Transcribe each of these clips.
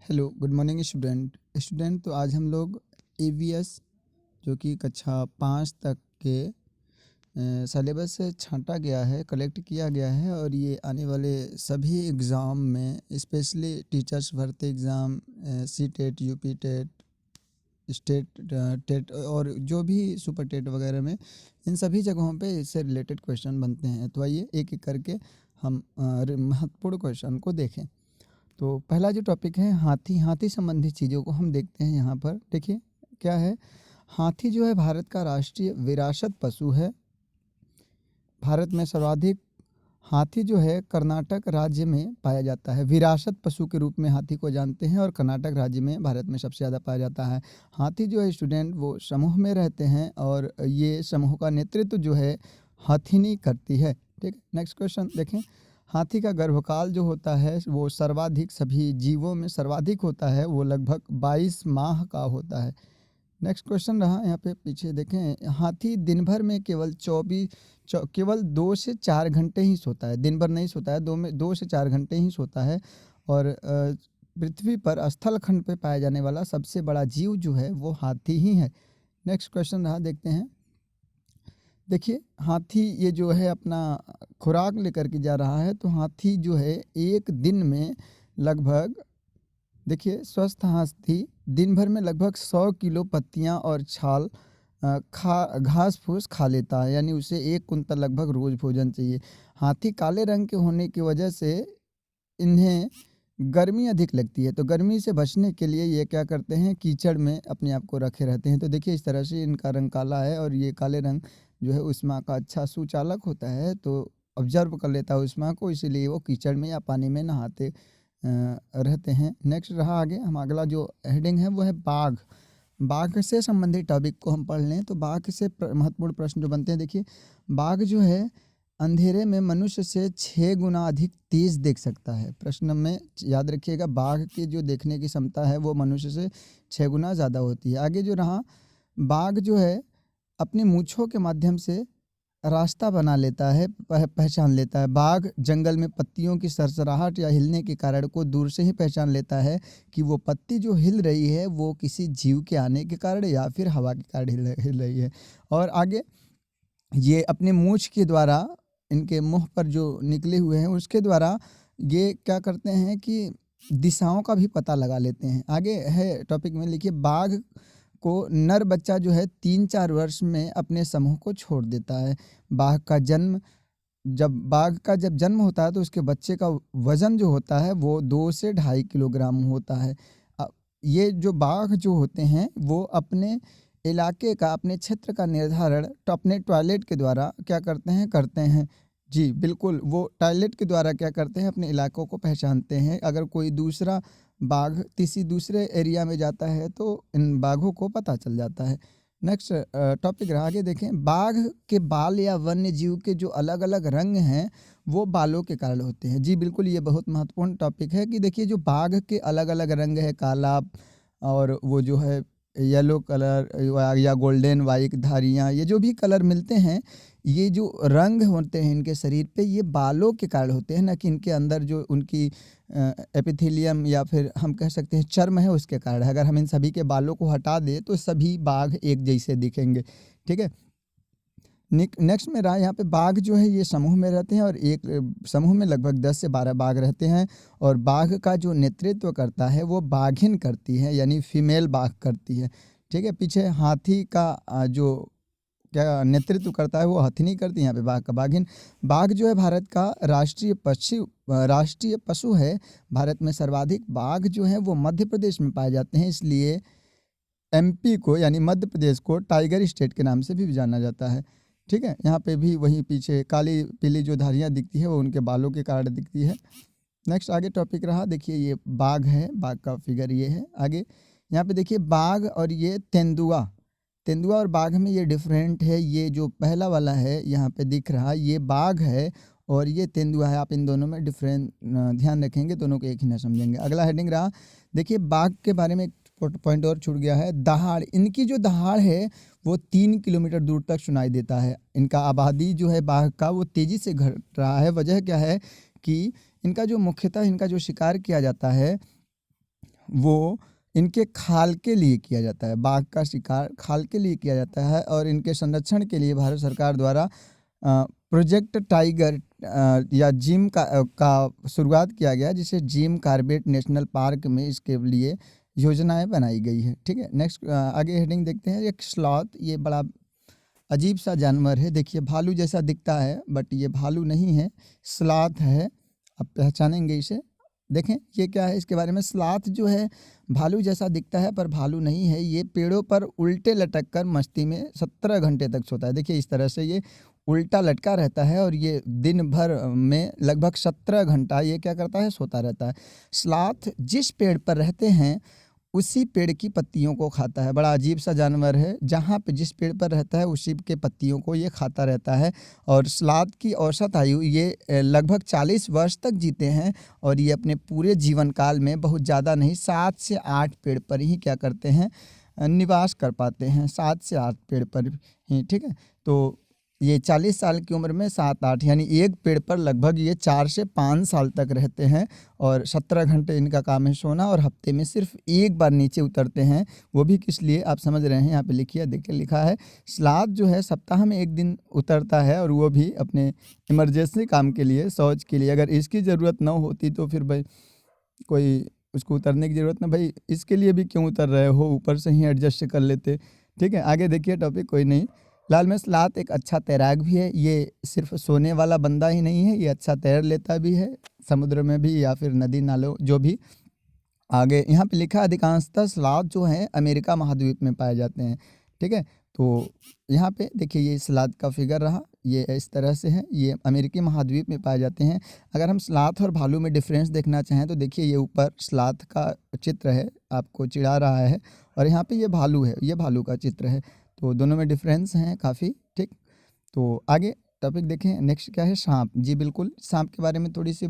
Hello, good morning student. तो आज हम लोग एवीएस जो कि कक्षा 5 तक के सिलेबस से छाँटा गया है, कलेक्ट किया गया है और ये आने वाले सभी एग्ज़ाम में स्पेशली टीचर्स भर्ती exam, CTET, UP TET, state TET और जो भी सुपर टेट वगैरह में इन सभी जगहों पे इससे रिलेटेड क्वेश्चन बनते हैं। तो आइए एक-एक करके हम महत्वपूर्ण क्वेश्चन को देखें। तो पहला जो टॉपिक है हाथी संबंधी चीज़ों को हम देखते हैं यहाँ पर। देखिए क्या है, हाथी जो है भारत का राष्ट्रीय विरासत पशु है। भारत में सर्वाधिक हाथी जो है कर्नाटक राज्य में पाया जाता है। विरासत पशु के रूप में हाथी को जानते हैं और कर्नाटक राज्य में भारत में सबसे ज़्यादा पाया जाता है। हाथी जो है स्टूडेंट वो समूह में रहते हैं और ये समूह का नेतृत्व जो है हथिनी करती है। ठीक है, नेक्स्ट क्वेश्चन देखें। हाथी का गर्भकाल जो होता है वो सर्वाधिक सभी जीवों में सर्वाधिक होता है, वो लगभग 22 माह का होता है। नेक्स्ट क्वेश्चन रहा यहाँ पे पीछे देखें, हाथी दिन भर में केवल 2 से 4 घंटे ही सोता है। दिन भर नहीं सोता है, 2 से 4 घंटे ही सोता है और पृथ्वी पर स्थल खंड पे पाया जाने वाला सबसे बड़ा जीव जो है वो हाथी ही है। नेक्स्ट क्वेश्चन रहा, देखते हैं। देखिए हाथी ये जो है अपना खुराक लेकर के जा रहा है, तो हाथी जो है एक दिन में लगभग, देखिए स्वस्थ हाथी दिन भर में लगभग 100 किलो पत्तियां और छाल घास फूस खा लेता है, यानी उसे 1 कुंतल लगभग रोज भोजन चाहिए। हाथी काले रंग के होने की वजह से इन्हें गर्मी अधिक लगती है, तो गर्मी से बचने के लिए ये क्या करते हैं, कीचड़ में अपने आप को रखे रहते हैं। तो देखिए इस तरह से इनका रंग काला है और ये काले रंग जो है ऊष्मा का अच्छा सुचालक होता है, तो ऑब्जर्व कर लेता है ऊष्मा को, इसीलिए वो कीचड़ में या पानी में नहाते रहते हैं। नेक्स्ट रहा आगे, हम अगला जो हेडिंग है वो है बाघ। बाघ से संबंधित टॉपिक को हम पढ़ लें तो बाघ से महत्वपूर्ण प्रश्न जो बनते हैं, देखिए बाघ जो है अंधेरे में मनुष्य से 6 गुना अधिक तेज देख सकता है। प्रश्न में याद रखिएगा, बाघ की जो देखने की क्षमता है वो मनुष्य से 6 गुना ज़्यादा होती है। आगे जो रहा, बाघ जो है अपनी मूँछों के माध्यम से रास्ता बना लेता है, पहचान लेता है। बाघ जंगल में पत्तियों की सरसराहट या हिलने के कारण को दूर से ही पहचान लेता है कि वो पत्ती जो हिल रही है वो किसी जीव के आने के कारण या फिर हवा के कारण हिल रही है। और आगे ये अपने मूंछ के द्वारा, इनके मुंह पर जो निकले हुए हैं उसके द्वारा ये क्या करते हैं कि दिशाओं का भी पता लगा लेते हैं। आगे है टॉपिक में लिखिए, बाघ को नर बच्चा जो है 3-4 वर्ष में अपने समूह को छोड़ देता है। बाघ का जब जन्म होता है तो उसके बच्चे का वजन जो होता है वो 2 से 2.5 किलोग्राम होता है। ये जो बाघ जो होते हैं वो अपने इलाके का, अपने क्षेत्र का निर्धारण तो अपने टॉयलेट के द्वारा क्या करते हैं। जी बिल्कुल, वो टॉयलेट के द्वारा क्या करते हैं, अपने इलाकों को पहचानते हैं। अगर कोई दूसरा बाघ किसी दूसरे एरिया में जाता है तो इन बाघों को पता चल जाता है। नेक्स्ट टॉपिक रहा, आगे देखें। बाघ के बाल या वन्य जीव के जो अलग अलग रंग हैं वो बालों के कारण होते हैं। जी बिल्कुल, ये बहुत महत्वपूर्ण टॉपिक है कि देखिए जो बाघ के अलग अलग रंग है, काला और वो जो है येलो कलर या गोल्डन वाइट धारियाँ, ये जो भी कलर मिलते हैं, ये जो रंग होते हैं इनके शरीर पे, ये बालों के कारण होते हैं, ना कि इनके अंदर जो उनकी एपिथेलियम या फिर हम कह सकते हैं चर्म है उसके कारण। अगर हम इन सभी के बालों को हटा दें तो सभी बाघ एक जैसे दिखेंगे। ठीक है, नेक्स्ट में रहा यहाँ पे, बाघ जो है ये समूह में रहते हैं और एक समूह में लगभग 10 से 12 बाघ रहते हैं और बाघ का जो नेतृत्व करता है वो बाघिन करती है, यानी फीमेल बाघ करती है। ठीक है, पीछे हाथी का जो क्या नेतृत्व करता है वो हथिनी करती है, यहाँ पे बाघ का बाघिन। बाघ जो है भारत का राष्ट्रीय पशु है। भारत में सर्वाधिक बाघ जो है वो मध्य प्रदेश में पाए जाते हैं, इसलिए एमपी को यानी मध्य प्रदेश को टाइगर स्टेट के नाम से भी जाना जाता है। ठीक है, यहाँ पे भी वहीं पीछे काली पीली जो धारियाँ दिखती है वो उनके बालों के कारण दिखती है। नेक्स्ट आगे टॉपिक रहा, देखिए ये बाघ है, बाघ का फिगर ये है। आगे यहाँ पे देखिए बाघ और ये तेंदुआ और बाघ में ये डिफरेंट है। ये जो पहला वाला है यहाँ पे दिख रहा है ये बाघ है और ये तेंदुआ है। आप इन दोनों में डिफरेंट ध्यान रखेंगे, दोनों को एक ही ना समझेंगे। अगला हेडिंग रहा, देखिए बाघ के बारे में पॉइंट और छूट गया है, दहाड़। इनकी जो दहाड़ है वो 3 किलोमीटर दूर तक सुनाई देता है। इनका आबादी जो है बाघ का वो तेज़ी से घट रहा है। वजह क्या है कि इनका जो मुख्यतः इनका जो शिकार किया जाता है वो इनके खाल के लिए किया जाता है। बाघ का शिकार खाल के लिए किया जाता है और इनके संरक्षण के लिए भारत सरकार द्वारा प्रोजेक्ट टाइगर या जिम का शुरुआत किया गया, जिसे जिम कॉर्बेट नेशनल पार्क में इसके लिए योजनाएं बनाई गई है। ठीक है, नेक्स्ट आगे हेडिंग देखते हैं। एक स्लॉथ, ये बड़ा अजीब सा जानवर है। देखिए भालू जैसा दिखता है बट ये भालू नहीं है, स्लॉथ है। आप पहचानेंगे इसे। देखें ये क्या है इसके बारे में। स्लॉथ जो है भालू जैसा दिखता है पर भालू नहीं है। ये पेड़ों पर उल्टे लटक कर मस्ती में 17 घंटे तक सोता है। देखिए इस तरह से ये उल्टा लटका रहता है और ये दिन भर में लगभग 17 घंटा ये क्या करता है, सोता रहता है। स्लॉथ जिस पेड़ पर रहते हैं उसी पेड़ की पत्तियों को खाता है। बड़ा अजीब सा जानवर है, जहाँ पे जिस पेड़ पर रहता है उसी के पत्तियों को ये खाता रहता है। और स्लॉथ की औसत आयु ये लगभग 40 वर्ष तक जीते हैं और ये अपने पूरे जीवन काल में बहुत ज़्यादा नहीं 7 से 8 पेड़ पर ही क्या करते हैं, निवास कर पाते हैं। 7 से 8 पेड़ पर ही। ठीक है, तो ये 40 साल की उम्र में 7-8 यानी एक पेड़ पर लगभग ये 4 से 5 साल तक रहते हैं और 17 घंटे इनका काम है सोना और हफ्ते में सिर्फ एक बार नीचे उतरते हैं। वो भी किस लिए आप समझ रहे हैं, यहाँ पे लिखिए, देखिए लिखा है स्लॉथ जो है सप्ताह में एक दिन उतरता है और वो भी अपने इमरजेंसी काम के लिए, शौच के लिए। अगर इसकी ज़रूरत ना होती तो फिर भाई कोई उसको उतरने की ज़रूरत ना, भाई इसके लिए भी क्यों उतर रहे हो, ऊपर से ही एडजस्ट कर लेते। ठीक है, आगे देखिए टॉपिक कोई नहीं। लाल में स्लॉथ एक अच्छा तैराक भी है। ये सिर्फ सोने वाला बंदा ही नहीं है, ये अच्छा तैर लेता भी है समुद्र में भी या फिर नदी नालों जो भी। आगे यहाँ पे लिखा अधिकांशतः स्लॉथ जो हैं अमेरिका महाद्वीप में पाए जाते हैं। ठीक है, तो यहाँ पे देखिए ये स्लॉथ का फिगर रहा, ये इस तरह से है, ये अमेरिकी महाद्वीप में पाए जाते हैं। अगर हम स्लॉथ और भालू में डिफरेंस देखना चाहें तो देखिए ये ऊपर स्लॉथ का चित्र है, आपको चिढ़ा रहा है, और यहाँ पे ये भालू है, ये भालू का चित्र है। तो दोनों में डिफरेंस हैं काफ़ी। ठीक, तो आगे टॉपिक देखें। नेक्स्ट क्या है, सांप। जी बिल्कुल, सांप के बारे में थोड़ी सी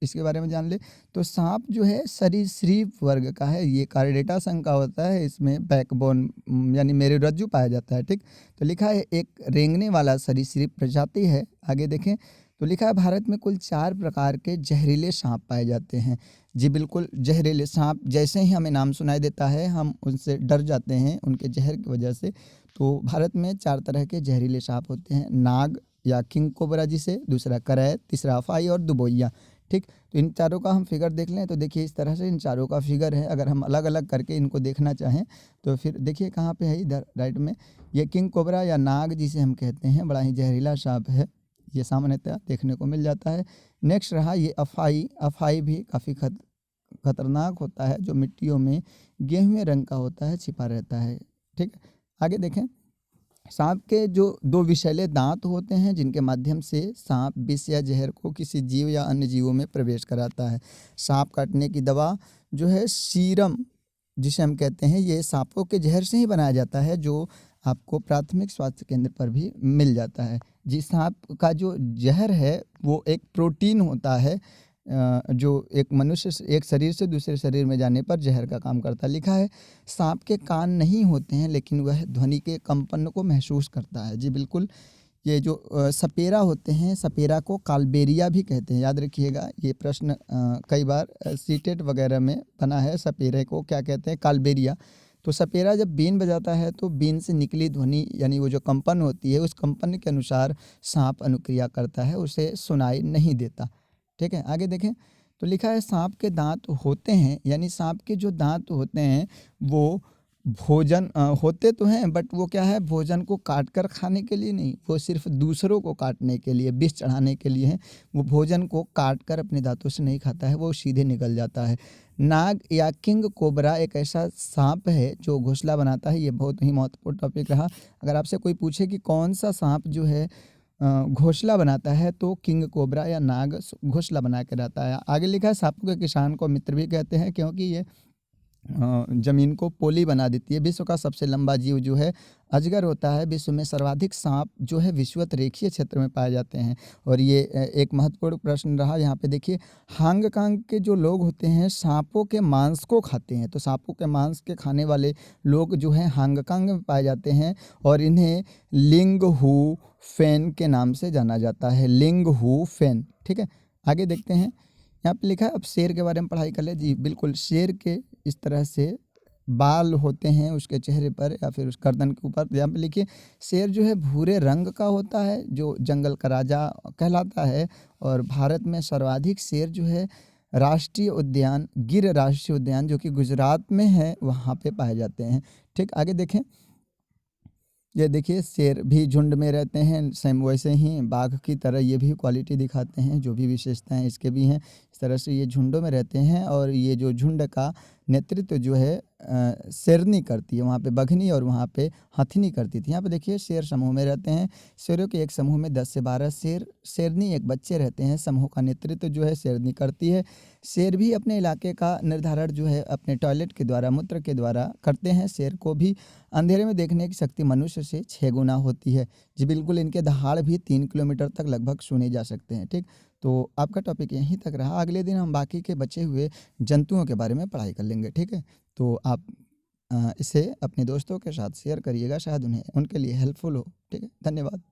इसके बारे में जान ले। तो सांप जो है सरीसृप वर्ग का है, ये कार्डेटा संघ का होता है। इसमें बैकबोन यानी मेरुरज्जु पाया जाता है। ठीक, तो लिखा है एक रेंगने वाला सरीसृप प्रजाति है। आगे देखें तो लिखा है भारत में कुल 4 प्रकार के जहरीले सांप पाए जाते हैं। जी बिल्कुल, जहरीले सांप जैसे ही हमें नाम सुनाई देता है हम उनसे डर जाते हैं उनके जहर की वजह से। तो भारत में 4 तरह के जहरीले सांप होते हैं, नाग या किंग कोबरा जिसे, दूसरा करैत, तीसरा अफाई और दुबोइया। ठीक, तो इन चारों का हम फिगर देख लें तो देखिए इस तरह से इन चारों का फिगर है। अगर हम अलग अलग करके इनको देखना चाहें तो फिर देखिए कहाँ पे है, इधर राइट में। ये किंग कोबरा या नाग जिसे हम कहते हैं, बड़ा ही जहरीला सांप है, ये सामान्यतः देखने को मिल जाता है। नेक्स्ट रहा ये अफाई। अफाई भी काफ़ी खतरनाक होता है, जो मिट्टियों में गेहूं रंग का होता है, छिपा रहता है। ठीक, आगे देखें। सांप के जो 2 विषैले दांत होते हैं जिनके माध्यम से सांप विष या जहर को किसी जीव या अन्य जीवों में प्रवेश कराता है। सांप काटने की दवा जो है सीरम जिसे हम कहते हैं, ये सांपों के जहर से ही बनाया जाता है, जो आपको प्राथमिक स्वास्थ्य केंद्र पर भी मिल जाता है। जी, सांप का जो जहर है वो एक प्रोटीन होता है, जो एक मनुष्य से एक शरीर से दूसरे शरीर में जाने पर जहर का काम करता है। लिखा है सांप के कान नहीं होते हैं लेकिन वह ध्वनि के कंपन को महसूस करता है। जी बिल्कुल, ये जो सपेरा होते हैं, सपेरा को कालबेरिया भी कहते हैं। याद रखिएगा, ये प्रश्न कई बार सीटेट वगैरह में बना है, सपेरे को क्या कहते हैं, कालबेरिया। तो सपेरा जब बीन बजाता है तो बीन से निकली ध्वनि यानी वो जो कंपन होती है, उस कंपन के अनुसार सांप अनुक्रिया करता है, उसे सुनाई नहीं देता। ठीक है, आगे देखें तो लिखा है सांप के दांत होते हैं, यानी सांप के जो दांत होते हैं वो भोजन होते तो हैं बट वो क्या है, भोजन को काट कर खाने के लिए नहीं, वो सिर्फ दूसरों को काटने के लिए, विष चढ़ाने के लिए है। वो भोजन को काट कर अपने दांतों से नहीं खाता है, वो सीधे निकल जाता है। नाग या किंग कोबरा एक ऐसा सांप है जो घोंसला बनाता है। ये बहुत ही महत्वपूर्ण टॉपिक रहा। अगर आपसे कोई पूछे कि कौन सा सांप जो है घोंसला बनाता है तो किंग कोबरा या नाग घोंसला बना के रहता है। आगे लिखा है सांपों के किसान को मित्र भी कहते हैं क्योंकि ये ज़मीन को पोली बना देती है। विश्व का सबसे लंबा जीव जो है अजगर होता है। विश्व में सर्वाधिक सांप जो है विषुवत रेखीय क्षेत्र में पाए जाते हैं। और ये एक महत्वपूर्ण प्रश्न रहा। यहाँ पे देखिए हांगकांग के जो लोग होते हैं सांपों के मांस को खाते हैं। तो सांपों के मांस के खाने वाले लोग जो हैं हांगकांग में पाए जाते हैं और इन्हें लिंग हू फेन के नाम से जाना जाता है, लिंग हू फेन। ठीक है, आगे देखते हैं। यहाँ पे लिखा है अब शेर के बारे में पढ़ाई कर ले। जी बिल्कुल, शेर के इस तरह से बाल होते हैं उसके चेहरे पर या फिर उस गर्दन के ऊपर। यहाँ पे लिखिए शेर जो है भूरे रंग का होता है, जो जंगल का राजा कहलाता है। और भारत में सर्वाधिक शेर जो है राष्ट्रीय उद्यान गिर राष्ट्रीय उद्यान जो कि गुजरात में है, वहाँ पे पाए जाते हैं। ठीक, आगे देखें। ये देखिए शेर भी झुंड में रहते हैं, सेम वैसे ही बाघ की तरह ये भी क्वालिटी दिखाते हैं, जो भी विशेषताएं इसके भी हैं। इस तरह से ये झुंडों में रहते हैं और ये जो झुंड का नेतृत्व जो है शेरनी करती है, वहाँ पे बघनी और वहाँ पे हथनी करती थी। यहाँ पे देखिए शेर समूह में रहते हैं। शेरों के एक समूह में 10 से 12 शेर शेरनी एक बच्चे रहते हैं। समूह का नेतृत्व जो है शेरनी करती है। शेर भी अपने इलाके का निर्धारण जो है अपने टॉयलेट के द्वारा मूत्र के द्वारा करते हैं। शेर को भी अंधेरे में देखने की शक्ति मनुष्य से 6 गुना होती है। जी बिल्कुल, इनके दहाड़ भी 3 किलोमीटर तक लगभग सुने जा सकते हैं। ठीक, तो आपका टॉपिक यहीं तक रहा। अगले दिन हम बाकी के बचे हुए जंतुओं के बारे में पढ़ाई कर लेंगे। ठीक है, तो आप इसे अपने दोस्तों के साथ शेयर करिएगा, शायद उन्हें उनके लिए हेल्पफुल हो। ठीक है, धन्यवाद।